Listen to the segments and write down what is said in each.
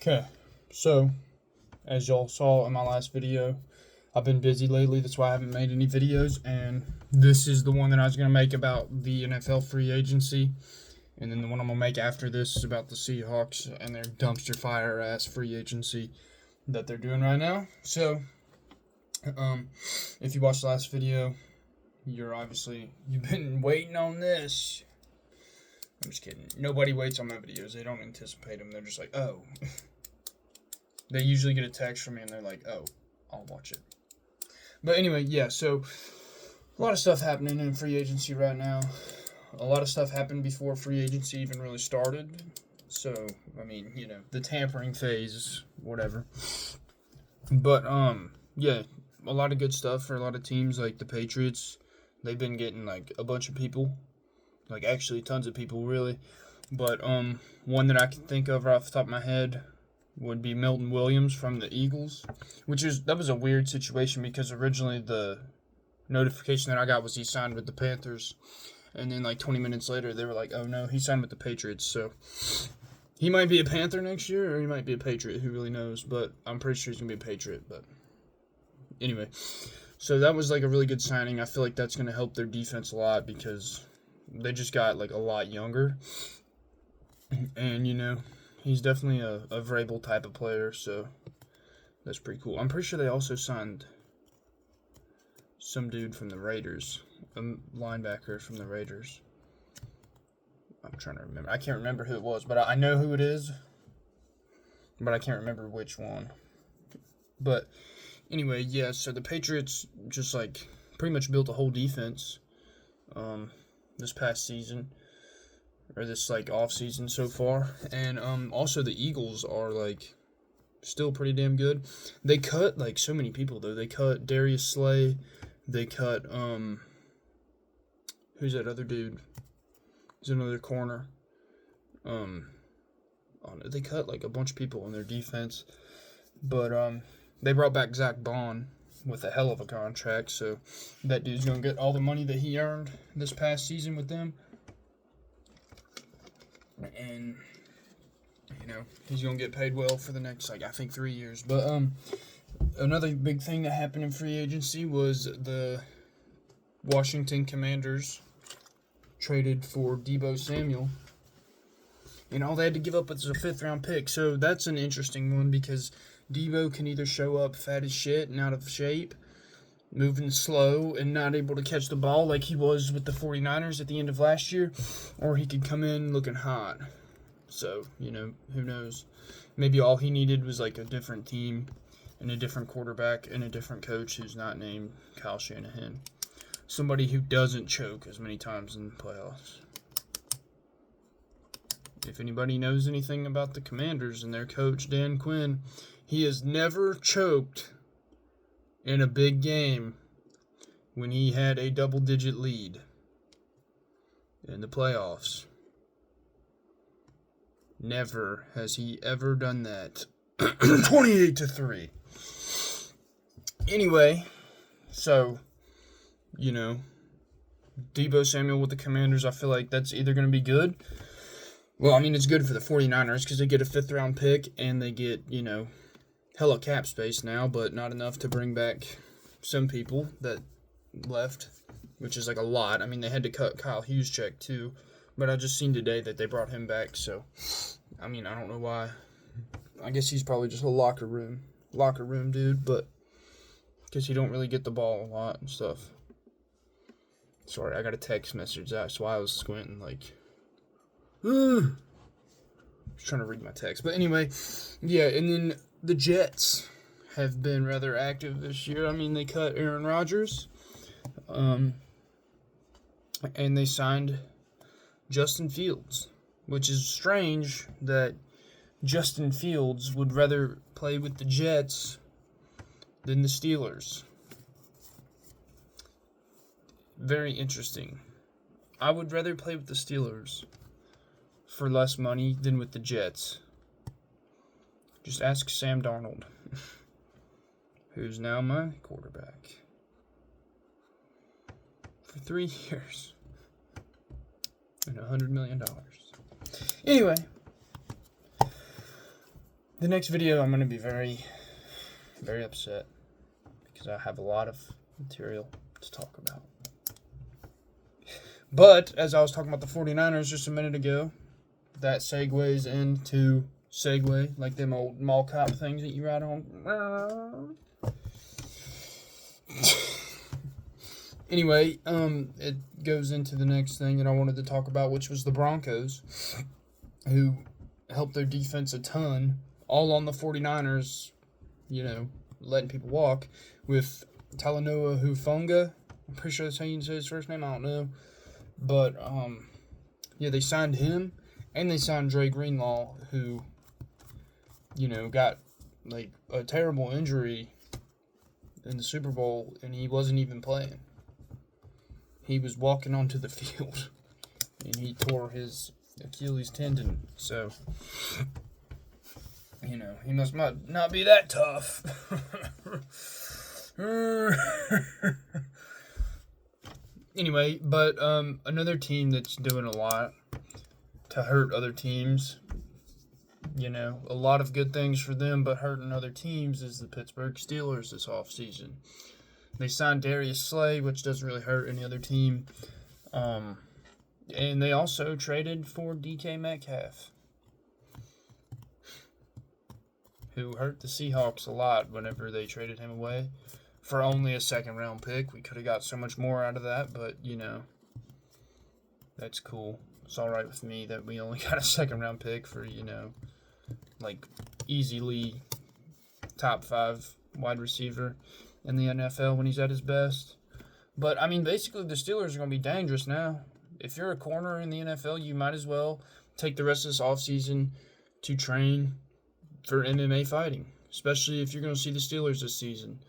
Okay, so as y'all saw in my last video, I've been busy lately. That's why I haven't made any videos. And this is the one that I was going to make about the NFL free agency. And then the one I'm going to make after this is about the Seahawks and their dumpster fire ass free agency that they're doing right now. So, if you watched the last video, you've been waiting on this. I'm just kidding. Nobody waits on my videos. They don't anticipate them. They're just like, oh. They usually get a text from me and they're like, oh, I'll watch it. But anyway, yeah, so a lot of stuff happening in free agency right now. A lot of stuff happened before free agency even really started. So, I mean, the tampering phase, whatever. But, yeah, a lot of good stuff for a lot of teams like the Patriots. They've been getting, like, a bunch of people. Like, actually, tons of people, really. But, one that I can think of right off the top of my head would be Milton Williams from the Eagles, that was a weird situation because originally the notification that I got was he signed with the Panthers, and then like 20 minutes later they were like, oh no, he signed with the Patriots. So he might be a Panther next year, or he might be a Patriot, who really knows, but I'm pretty sure he's gonna be a Patriot. But anyway, so that was like a really good signing. I feel like that's gonna help their defense a lot because they just got like a lot younger, and he's definitely a Vrabel type of player, so that's pretty cool. I'm pretty sure they also signed some dude from the Raiders, a linebacker from the Raiders. I'm trying to remember. I can't remember who it was, but I know who it is, but I can't remember which one. But anyway, yeah, so the Patriots just like pretty much built a whole defense this past season. Or this like off season so far, and also the Eagles are like still pretty damn good. They cut like so many people though. They cut Darius Slay. They cut who's that other dude? He's another corner. They cut like a bunch of people in their defense, but they brought back Zach Bond with a hell of a contract. So that dude's gonna get all the money that he earned this past season with them. And he's gonna get paid well for the next I think 3 years. But another big thing that happened in free agency was the Washington Commanders traded for Deebo Samuel, and all they had to give up was a 5th round pick. So that's an interesting one because Deebo can either show up fat as shit and out of shape, moving slow and not able to catch the ball like he was with the 49ers at the end of last year, or he could come in looking hot. So, who knows? Maybe all he needed was like a different team and a different quarterback and a different coach who's not named Kyle Shanahan. Somebody who doesn't choke as many times in the playoffs. If anybody knows anything about the Commanders and their coach, Dan Quinn, he has never choked in a big game when he had a double-digit lead in the playoffs. Never has he ever done that. 28-3. Anyway, so, Deebo Samuel with the Commanders, I feel like that's either going to be good. Well, I mean, it's good for the 49ers because they get a 5th round pick and they get, hella cap space now, but not enough to bring back some people that left, which is like a lot. I mean, they had to cut Kyle Juszczyk too, but I just seen today that they brought him back, so I mean, I don't know why. I guess he's probably just a locker room dude, but because he don't really get the ball a lot and stuff. Sorry, I got a text message. That's why I was squinting like I was trying to read my text. But anyway, yeah, and then the Jets have been rather active this year. I mean, they cut Aaron Rodgers, and they signed Justin Fields, which is strange that Justin Fields would rather play with the Jets than the Steelers. Very interesting. I would rather play with the Steelers for less money than with the Jets. Just ask Sam Darnold, who's now my quarterback, for 3 years and $100 million. Anyway, The next video, I'm going to be very, very upset because I have a lot of material to talk about. But, as I was talking about the 49ers just a minute ago, that segues into Segway, like them old mall cop things that you ride on. Anyway, it goes into the next thing that I wanted to talk about, which was the Broncos, who helped their defense a ton, all on the 49ers, letting people walk, with Talanoa Hufanga. I'm pretty sure that's how you say his first name, I don't know. But, they signed him, and they signed Dre Greenlaw, who, got, a terrible injury in the Super Bowl, and he wasn't even playing. He was walking onto the field, and he tore his Achilles tendon, so, he must not be that tough. Anyway, but another team that's doing a lot to hurt other teams, a lot of good things for them, but hurting other teams, is the Pittsburgh Steelers this offseason. They signed Darius Slay, which doesn't really hurt any other team. And they also traded for DK Metcalf, who hurt the Seahawks a lot whenever they traded him away for only a second-round pick. We could have got so much more out of that, but, that's cool. It's all right with me that we only got a second-round pick for, easily top 5 wide receiver in the NFL when he's at his best. But, basically the Steelers are going to be dangerous now. If you're a corner in the NFL, you might as well take the rest of this offseason to train for MMA fighting, especially if you're going to see the Steelers this season.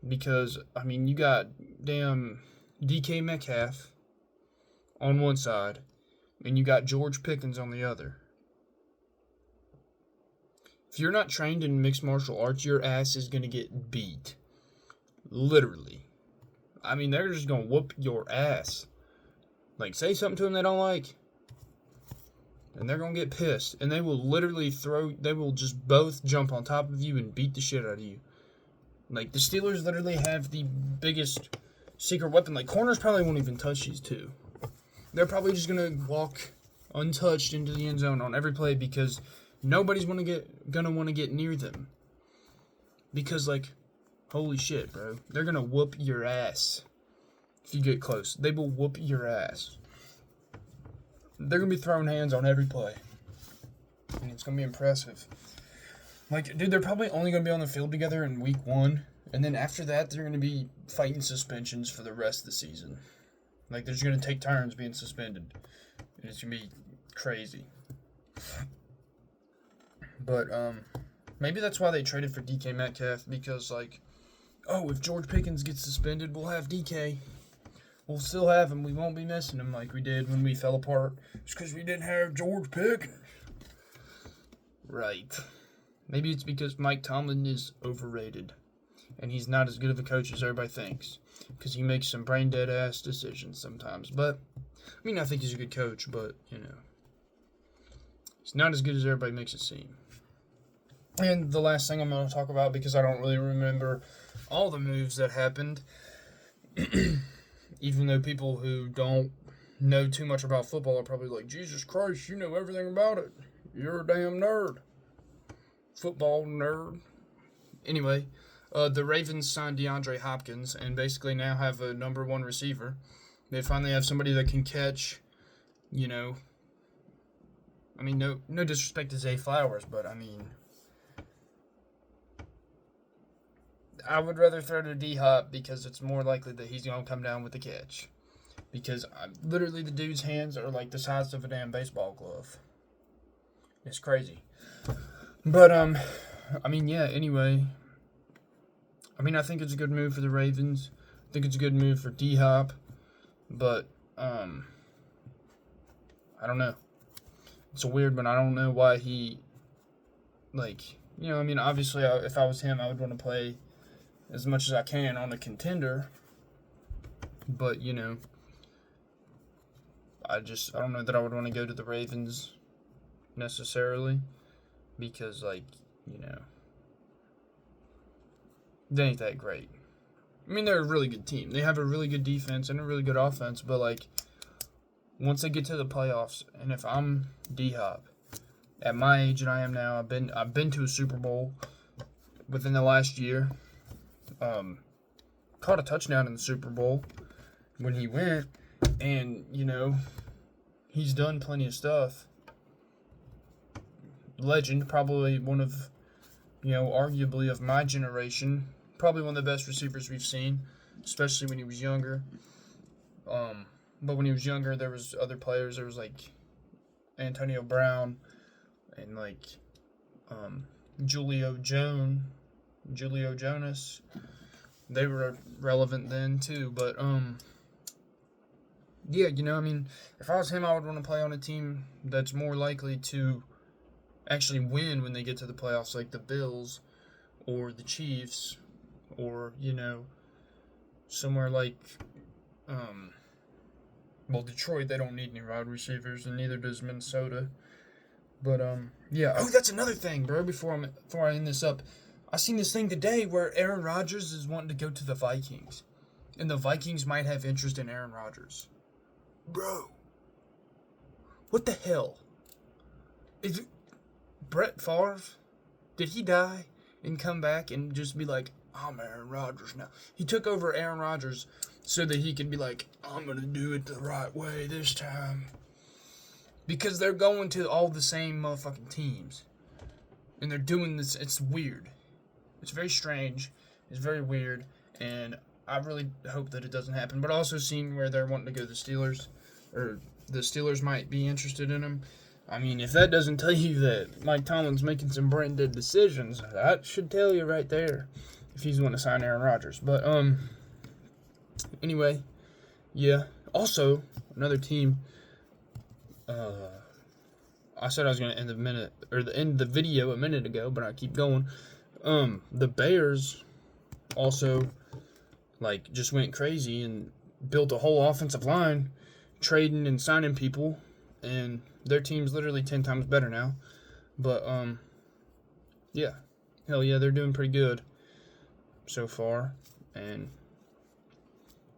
Because, you got damn DK Metcalf on one side, and you got George Pickens on the other. If you're not trained in mixed martial arts, your ass is going to get beat. Literally. They're just going to whoop your ass. Say something to them they don't like, and they're going to get pissed. And they will literally they will just both jump on top of you and beat the shit out of you. The Steelers literally have the biggest secret weapon. Corners probably won't even touch these two. They're probably just going to walk untouched into the end zone on every play because nobody's going to want to get near them. Because, holy shit, bro. They're going to whoop your ass if you get close. They will whoop your ass. They're going to be throwing hands on every play. And it's going to be impressive. Dude, they're probably only going to be on the field together in week 1. And then after that, they're going to be fighting suspensions for the rest of the season. They're just going to take turns being suspended. And it's going to be crazy. But, maybe that's why they traded for DK Metcalf. Because, if George Pickens gets suspended, we'll have DK. We'll still have him. We won't be missing him like we did when we fell apart. It's because we didn't have George Pickens. Right. Maybe it's because Mike Tomlin is overrated. And he's not as good of a coach as everybody thinks. Because he makes some brain-dead ass decisions sometimes. But, I think he's a good coach, but, he's not as good as everybody makes it seem. And the last thing I'm going to talk about, because I don't really remember all the moves that happened, even though people who don't know too much about football are probably like, Jesus Christ, you know everything about it. You're a damn nerd. Football nerd. Anyway, the Ravens signed DeAndre Hopkins and basically now have a number 1 receiver. They finally have somebody that can catch, no disrespect to Zay Flowers, but I would rather throw to D-Hop because it's more likely that he's going to come down with the catch. Because literally the dude's hands are the size of a damn baseball glove. It's crazy. But, anyway. I think it's a good move for the Ravens. I think it's a good move for D-Hop. But, I don't know. It's a weird one. I don't know why he, obviously, if I was him, I would want to play as much as I can on a contender. But, I don't know that I would want to go to the Ravens necessarily. Because, you know, they ain't that great. I mean, they're a really good team. They have a really good defense and a really good offense, but, like, once they get to the playoffs, and if I'm D-Hop, at my age that I am now, I've been to a Super Bowl within the last year. Caught a touchdown in the Super Bowl when he went, and, you know, he's done plenty of stuff. Legend, probably one of, you know, arguably of my generation, probably one of the best receivers we've seen, especially when he was younger. But when he was younger, there was other players. There was, like, Antonio Brown and, like, Julio Jones. They were relevant then, too. But, yeah, you know, I mean, if I was him, I would want to play on a team that's more likely to actually win when they get to the playoffs, like the Bills or the Chiefs, or, you know, somewhere like, well, Detroit, they don't need any wide receivers, and neither does Minnesota. But, yeah. Oh, that's another thing, bro, before I end this up. I seen this thing today where Aaron Rodgers is wanting to go to the Vikings, and the Vikings might have interest in Aaron Rodgers. Bro, what the hell? Is it Brett Favre? Did he die and come back and just be like, I'm Aaron Rodgers now? He took over Aaron Rodgers so that he could be like, I'm going to do it the right way this time. Because they're going to all the same motherfucking teams. And they're doing this. It's weird. It's very strange. It's very weird. And I really hope that it doesn't happen. But also seeing where they're wanting to go to the Steelers, or the Steelers might be interested in him. I mean, if that doesn't tell you that Mike Tomlin's making some brain-dead decisions, that should tell you right there if he's going to sign Aaron Rodgers. But, anyway, yeah. Also, another team, I said I was going to end the video a minute ago, but I keep going. The Bears also, like, just went crazy and built a whole offensive line, trading and signing people, and their team's literally 10 times better now. But, yeah. Hell yeah, they're doing pretty good so far. And,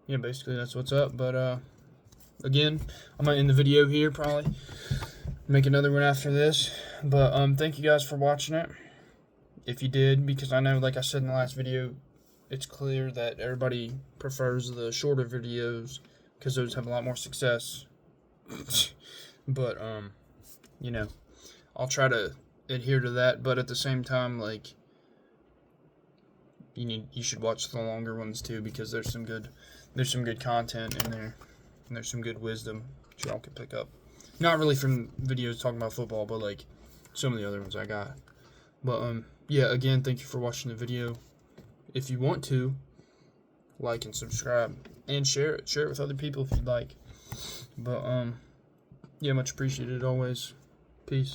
yeah, basically that's what's up. But, again, I might end the video here probably. Make another one after this. But, thank you guys for watching it. If you did, because I know, like I said in the last video, it's clear that everybody prefers the shorter videos because those have a lot more success. But, you know, I'll try to adhere to that, but at the same time, like, you should watch the longer ones too, because there's some good content in there, and there's some good wisdom that y'all can pick up. Not really from videos talking about football, but, like, some of the other ones I got. But, yeah, again, thank you for watching the video. If you want to, like and subscribe, and share it with other people if you'd like. But, yeah, much appreciated always. Peace.